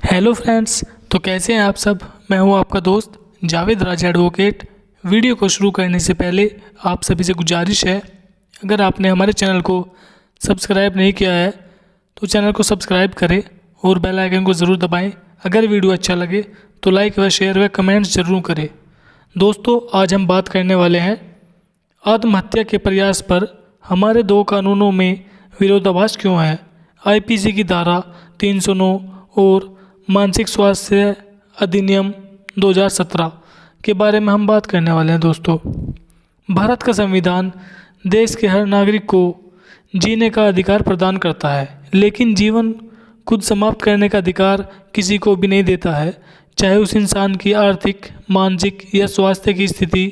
Hello friends, तो कैसे हैं आप सब। मैं हूं आपका दोस्त जावेद राजा एडवोकेट। वीडियो को शुरू करने से पहले आप सभी से गुजारिश है, अगर आपने हमारे चैनल को सब्सक्राइब नहीं किया है तो चैनल को सब्सक्राइब करें और बेल आइकन को ज़रूर दबाएं। अगर वीडियो अच्छा लगे तो लाइक व शेयर व कमेंट्स ज़रूर करें। दोस्तों, आज हम बात करने वाले हैं आत्महत्या के प्रयास पर हमारे दो कानूनों में विरोधाभास क्यों है। आईपीसी की धारा 309 और मानसिक स्वास्थ्य अधिनियम 2017 के बारे में हम बात करने वाले हैं। दोस्तों, भारत का संविधान देश के हर नागरिक को जीने का अधिकार प्रदान करता है, लेकिन जीवन खुद समाप्त करने का अधिकार किसी को भी नहीं देता है, चाहे उस इंसान की आर्थिक, मानसिक या स्वास्थ्य की स्थिति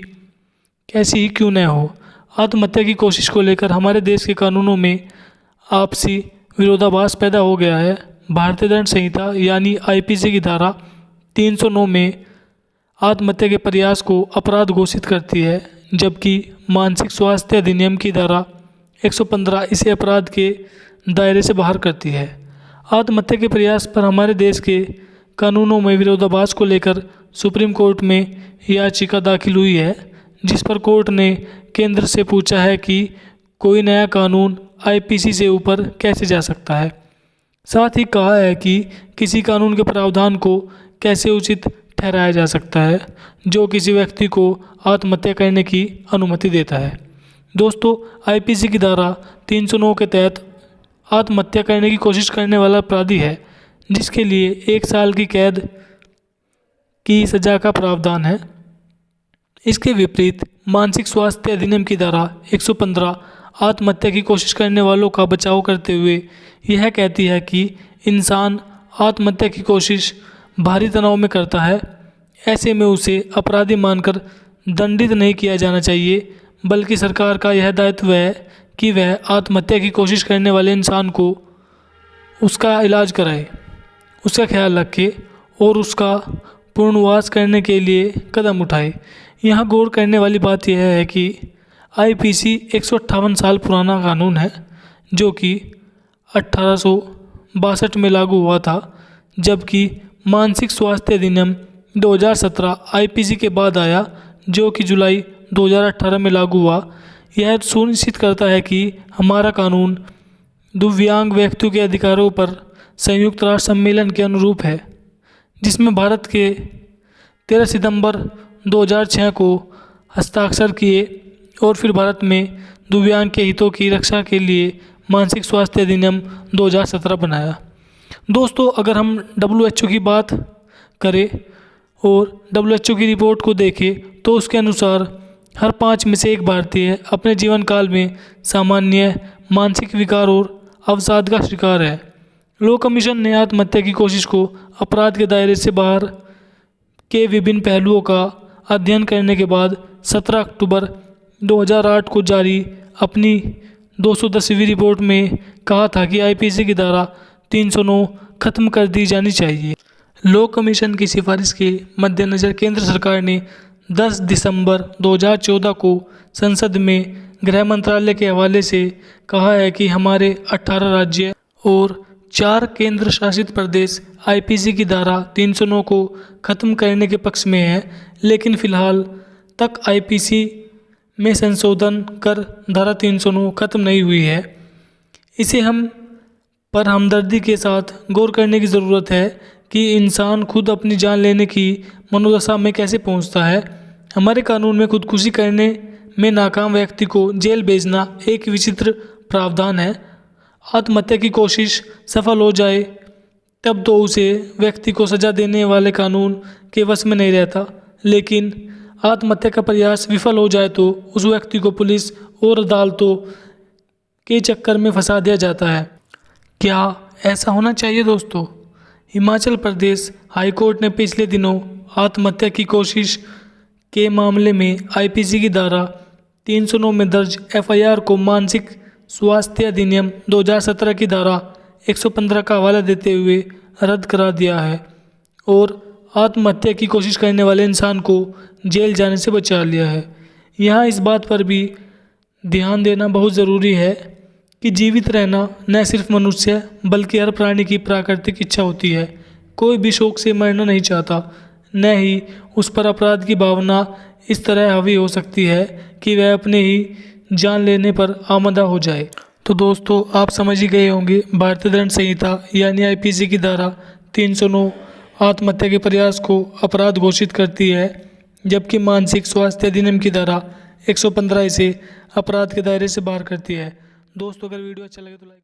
कैसी ही क्यों न हो। आत्महत्या की कोशिश को लेकर हमारे देश के कानूनों में आपसी विरोधाभास पैदा हो गया है। भारतीय दंड संहिता यानी आईपीसी की धारा 309 में आत्महत्या के प्रयास को अपराध घोषित करती है, जबकि मानसिक स्वास्थ्य अधिनियम की धारा 115 इसे अपराध के दायरे से बाहर करती है। आत्महत्या के प्रयास पर हमारे देश के कानूनों में विरोधाभास को लेकर सुप्रीम कोर्ट में याचिका दाखिल हुई है, जिस पर कोर्ट ने केंद्र से पूछा है कि कोई नया कानून आईपीसी से ऊपर कैसे जा सकता है। साथ ही कहा है कि किसी कानून के प्रावधान को कैसे उचित ठहराया जा सकता है जो किसी व्यक्ति को आत्महत्या करने की अनुमति देता है। दोस्तों, आईपीसी की धारा 309 के तहत आत्महत्या करने की कोशिश करने वाला अपराधी है, जिसके लिए 1 साल की कैद की सज़ा का प्रावधान है। इसके विपरीत मानसिक स्वास्थ्य अधिनियम की धारा 115 आत्महत्या की कोशिश करने वालों का बचाव करते हुए यह कहती है कि इंसान आत्महत्या की कोशिश भारी तनाव में करता है, ऐसे में उसे अपराधी मानकर दंडित नहीं किया जाना चाहिए, बल्कि सरकार का यह दायित्व है कि वह आत्महत्या की कोशिश करने वाले इंसान को उसका इलाज कराए, उसका ख्याल रखे और उसका पुनर्वास करने के लिए कदम उठाए। यहाँ गौर करने वाली बात यह है कि आईपीसी 158 साल पुराना कानून है, जो कि 1862 में लागू हुआ था, जबकि मानसिक स्वास्थ्य अधिनियम 2017 आईपीसी के बाद आया, जो कि जुलाई 2018 में लागू हुआ। यह सुनिश्चित करता है कि हमारा कानून दिव्यांग व्यक्तियों के अधिकारों पर संयुक्त राष्ट्र सम्मेलन के अनुरूप है, जिसमें भारत के 13 सितंबर 2006 को हस्ताक्षर किए और फिर भारत में दिव्यांग के हितों की रक्षा के लिए मानसिक स्वास्थ्य अधिनियम 2017 बनाया। दोस्तों, अगर हम WHO की बात करें और WHO की रिपोर्ट को देखें तो उसके अनुसार हर 5 में से 1 भारतीय अपने जीवन काल में सामान्य मानसिक विकार और अवसाद का शिकार है। लॉ कमीशन ने आत्महत्या की कोशिश को अपराध के दायरे से बाहर के विभिन्न पहलुओं का अध्ययन करने के बाद 17 अक्टूबर 2008 को जारी अपनी 210वीं रिपोर्ट में कहा था कि आईपीसी की धारा 309 खत्म कर दी जानी चाहिए। लॉ कमीशन की सिफारिश के मद्देनज़र केंद्र सरकार ने 10 दिसंबर 2014 को संसद में गृह मंत्रालय के हवाले से कहा है कि हमारे 18 राज्य और 4 केंद्र शासित प्रदेश आईपीसी की धारा 309 को खत्म करने के पक्ष में है, लेकिन फ़िलहाल तक आईपीसी में संशोधन कर धारा 309 खत्म नहीं हुई है। इसे हम पर हमदर्दी के साथ गौर करने की ज़रूरत है कि इंसान खुद अपनी जान लेने की मनोदशा में कैसे पहुंचता है। हमारे कानून में खुदकुशी करने में नाकाम व्यक्ति को जेल भेजना एक विचित्र प्रावधान है। आत्महत्या की कोशिश सफल हो जाए तब तो उसे व्यक्ति को सज़ा देने वाले कानून के वश में नहीं रहता, लेकिन आत्महत्या का प्रयास विफल हो जाए तो उस व्यक्ति को पुलिस और अदालतों के चक्कर में फंसा दिया जाता है। क्या ऐसा होना चाहिए? दोस्तों, हिमाचल प्रदेश हाई कोर्ट ने पिछले दिनों आत्महत्या की कोशिश के मामले में आईपीसी की धारा 309 में दर्ज एफआईआर को मानसिक स्वास्थ्य अधिनियम 2017 की धारा 115 का हवाला देते हुए रद्द करा दिया है और आत्महत्या की कोशिश करने वाले इंसान को जेल जाने से बचा लिया है। यहाँ इस बात पर भी ध्यान देना बहुत ज़रूरी है कि जीवित रहना न सिर्फ मनुष्य बल्कि हर प्राणी की प्राकृतिक इच्छा होती है। कोई भी शौक से मरना नहीं चाहता, न ही उस पर अपराध की भावना इस तरह हावी हो सकती है कि वह अपने ही जान लेने पर आमदा हो जाए। तो दोस्तों, आप समझ ही गए होंगे, भारतीय दंड संहिता यानी आईपीसी की धारा 309 आत्महत्या के प्रयास को अपराध घोषित करती है, जबकि मानसिक स्वास्थ्य अधिनियम की धारा 115 इसे अपराध के दायरे से बाहर करती है। दोस्तों, अगर वीडियो अच्छा लगे तो लाइक